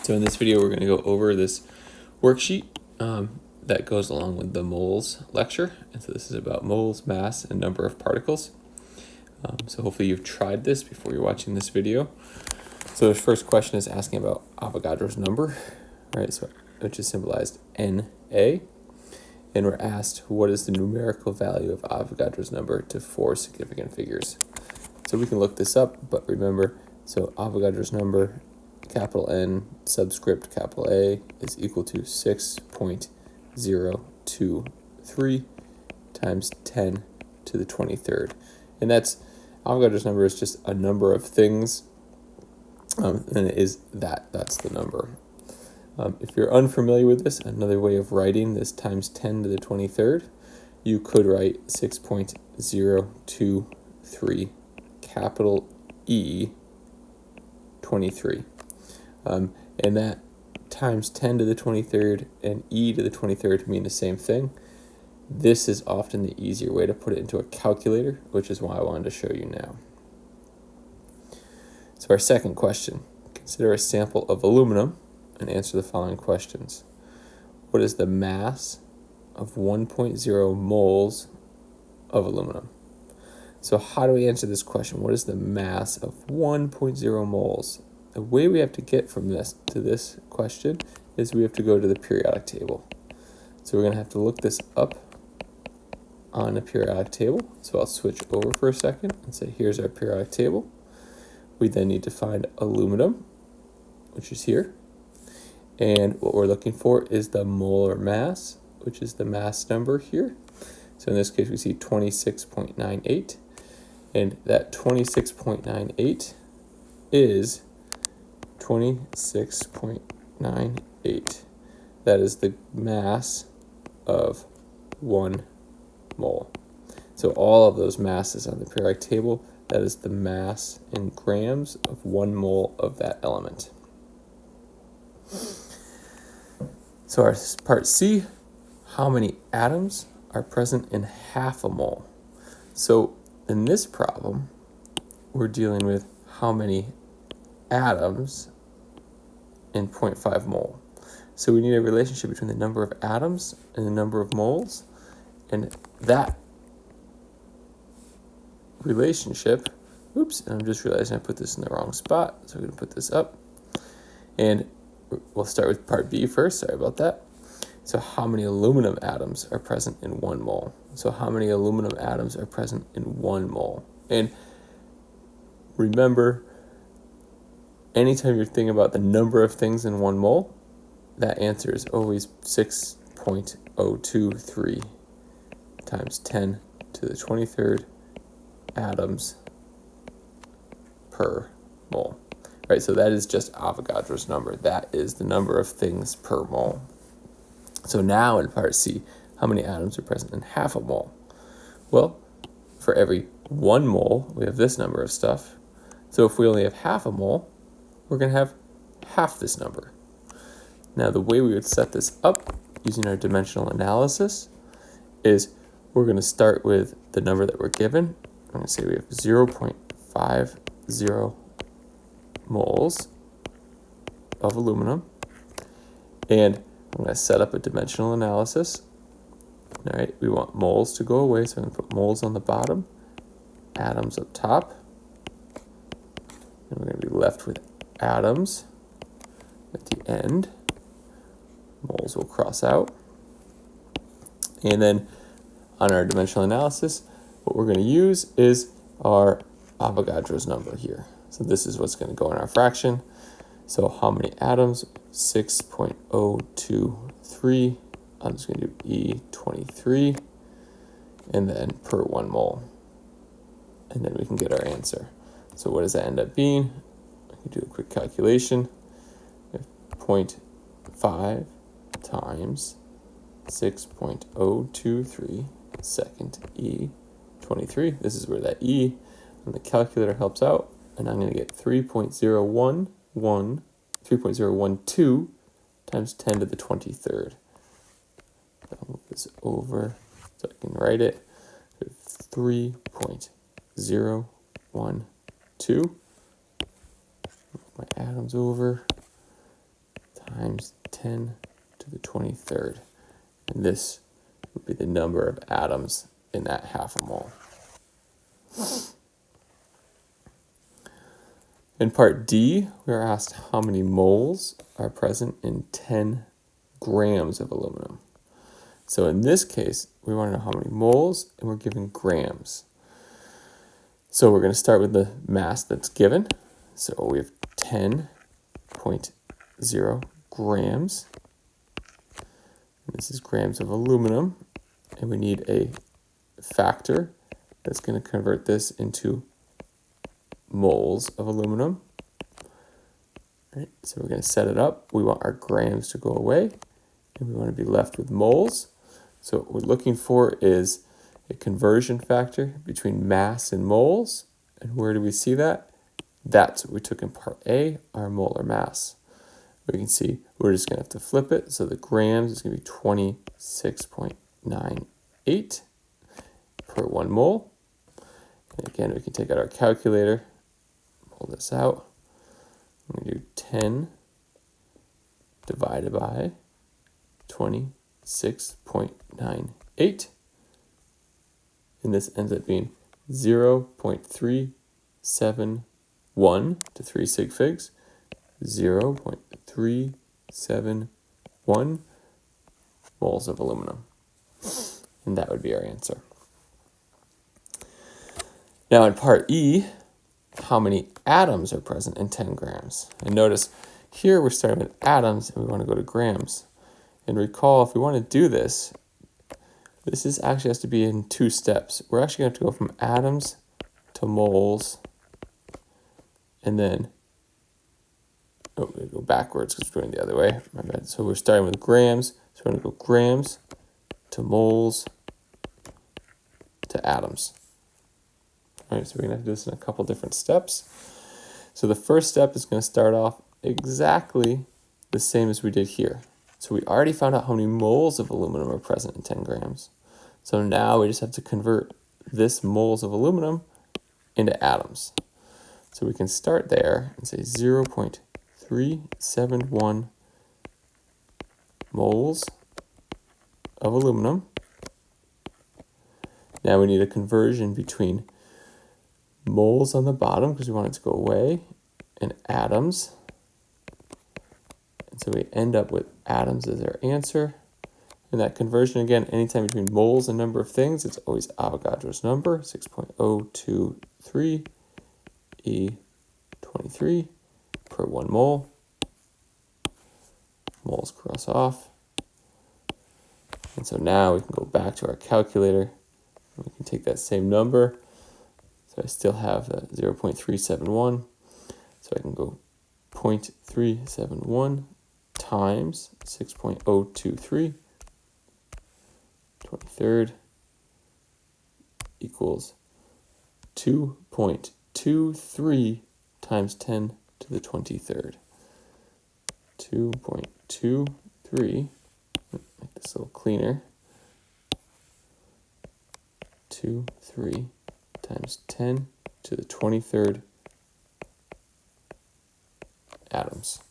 So in this video, we're going to go over this worksheet that goes along with the moles lecture. And so this is about moles, mass, and number of particles. So hopefully you've tried this before you're watching this video. So the first question is asking about Avogadro's number, right? So which is symbolized Na. And we're asked, what is the numerical value of Avogadro's number to 4 significant figures? So we can look this up, but remember, so Avogadro's number, capital N, subscript capital A, is equal to 6.023 times 10 to the 23rd. And that's, Avogadro's number is just a number of things, and it is that's the number. If you're unfamiliar with this, another way of writing this times 10 to the 23rd, you could write 6.023 capital E 23. And that times 10 to the 23rd and E to the 23rd mean the same thing. This is often the easier way to put it into a calculator, which is why I wanted to show you now. So our second question, consider a sample of aluminum and answer the following questions. What is the mass of 1.0 moles of aluminum? So how do we answer this question? What is the mass of 1.0 moles? The way we have to get from this to this question is we have to go to the periodic table. So we're going to have to look this up on a periodic table. So I'll switch over for a second and say, here's our periodic table. We then need to find aluminum, which is here. And what we're looking for is the molar mass, which is the mass number here. So in this case, we see 26.98. And that 26.98 is 26.98. That is the mass of 1 mole. So all of those masses on the periodic table, that is the mass in grams of 1 mole of that element. So our part C, how many atoms are present in half a mole? So in this problem, we're dealing with how many atoms in 0.5 mole. So we need a relationship between the number of atoms and the number of moles, and that relationship, and I'm just realizing I put this in the wrong spot, so we're going to put this up. And we'll start with part B first, sorry about that. So how many aluminum atoms are present in 1 mole? So how many aluminum atoms are present in 1 mole? And remember, anytime you're thinking about the number of things in 1 mole, that answer is always 6.023 times 10 to the 23rd atoms per mole. Right, so that is just Avogadro's number. That is the number of things per mole. So now in part C, how many atoms are present in half a mole? Well, for every 1 mole, we have this number of stuff. So if we only have half a mole, we're going to have half this number. Now the way we would set this up using our dimensional analysis is we're going to start with the number that we're given. I'm going to say we have 0.50 moles of aluminum, and I'm going to set up a dimensional analysis. All right, we want moles to go away, so I'm going to put moles on the bottom, atoms up top, and we're going to be left with atoms at the end. Moles will cross out. And then on our dimensional analysis, what we're going to use is our Avogadro's number here. So this is what's going to go in our fraction. So how many atoms? 6.023. I'm just going to do E23. And then per 1 mole. And then we can get our answer. So what does that end up being? I can do a quick calculation. 0.5 times 6.023 second E23. This is where that E on the calculator helps out. And I'm going to get 3.012 times 10 to the 23rd. I'll move this over so I can write it. 3.012. Move my atoms over. times 10 to the 23rd. And this would be the number of atoms in that half a mole. In part D, we are asked how many moles are present in 10 grams of aluminum. So in this case, we want to know how many moles, and we're given grams. So we're going to start with the mass that's given. So we have 10.0 grams. And this is grams of aluminum. And we need a factor that's going to convert this into moles of aluminum. All right, so we're going to set it up. We want our grams to go away, and we want to be left with moles. So what we're looking for is a conversion factor between mass and moles. And where do we see that? That's what we took in part A, our molar mass. We can see we're just going to have to flip it. So the grams is going to be 26.98 per 1 mole. And again, we can take out our calculator, pull this out. I'm going to do 10 divided by 26.98. And this ends up being 0.371 to 3 sig figs, 0.371 moles of aluminum. And that would be our answer. Now in part E, how many atoms are present in 10 grams? And notice here we're starting with atoms and we want to go to grams. And recall, if we want to do this, this is actually has to be in 2 steps. We're actually going to have to go from atoms to moles, and then we go backwards because we're going the other way. My bad. So we're starting with grams. So we're going to go grams to moles to atoms. All right, so we're going to have to do this in a couple different steps. So the first step is going to start off exactly the same as we did here. So we already found out how many moles of aluminum are present in 10 grams. So now we just have to convert this moles of aluminum into atoms. So we can start there and say 0.371 moles of aluminum. Now we need a conversion between moles on the bottom because we want it to go away, and atoms. And so we end up with atoms as our answer. And that conversion, again, anytime between moles and number of things, it's always Avogadro's number, 6.023 E23 per 1 mole. Moles cross off. And so now we can go back to our calculator. We can take that same number. So I still have 0.371. So I can go 0.371 times 6.023, 23rd, equals 2.23 times 10 to the 23rd. 2.23, make this a little cleaner. 23 times 10 to the 23rd atoms.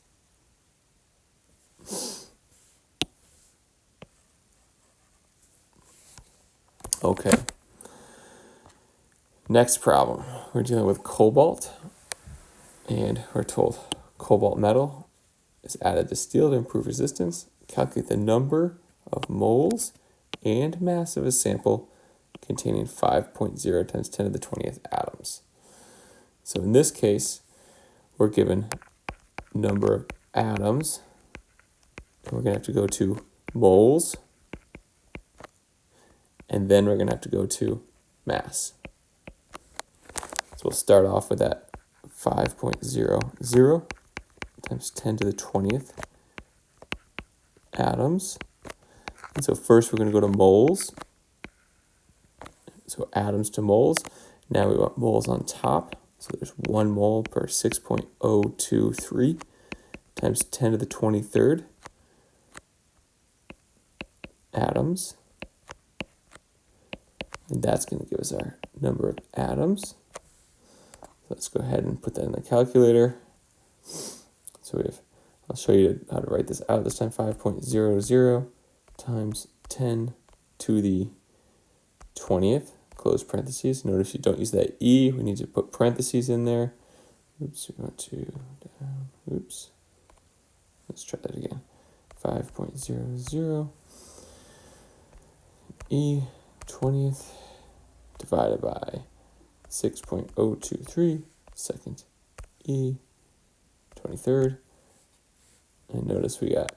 Okay. Next problem. We're dealing with cobalt, and we're told cobalt metal is added to steel to improve resistance. Calculate the number of moles and mass of a sample containing 5.0 times 10 to the 20th atoms. So in this case, we're given number of atoms, and we're going to have to go to moles, and then we're going to have to go to mass. So we'll start off with that 5.00 times 10 to the 20th atoms. And so first we're going to go to moles. So atoms to moles. Now we want moles on top. So there's 1 mole per 6.023 times 10 to the 23rd atoms. And that's going to give us our number of atoms. Let's go ahead and put that in the calculator. So we have I'll show you how to write this out this time. 5.00 times 10 to the 20th, close parentheses. Notice you don't use that E. We need to put parentheses in there. Oops, we want to down. Oops. Let's try that again. 5.00 E 20th divided by 6.023 second E 23rd. And notice we got a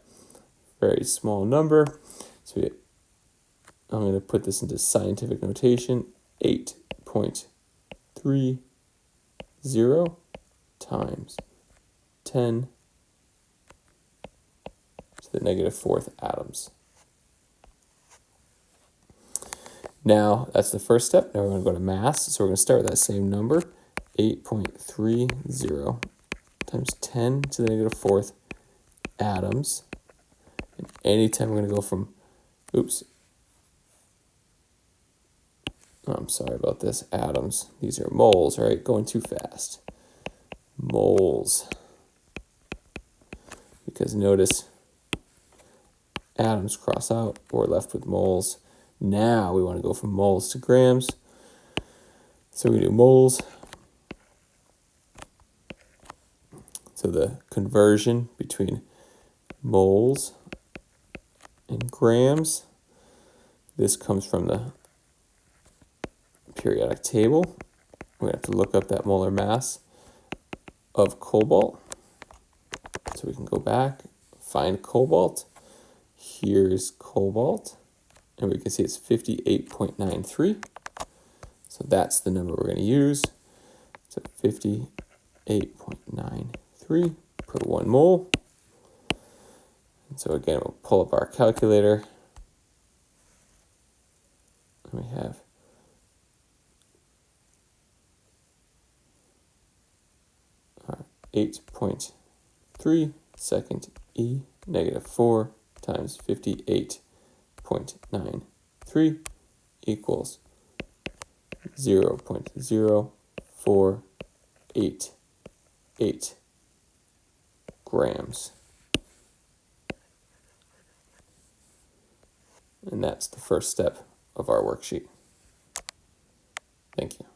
very small number. So I'm going to put this into scientific notation. 8.30 times 10 to the -4th atoms. Now, that's the first step. Now we're going to go to mass. So we're going to start with that same number, 8.30 times 10 to the -4th atoms. And anytime we're going to go from, I'm sorry about this, atoms. These are moles, right? Going too fast. Moles. Because notice, atoms cross out, we're left with moles. Now we want to go from moles to grams. So we do moles. So the conversion between moles and grams, this comes from the periodic table. We have to look up that molar mass of cobalt. So we can go back, find cobalt. Here's cobalt. And we can see it's 58.93. So that's the number we're going to use. So 58.93 per 1 mole. And so again, we'll pull up our calculator. And we have 8.3 second E -4 times 58.93 equals 0.0488 grams. And that's the first step of our worksheet. Thank you.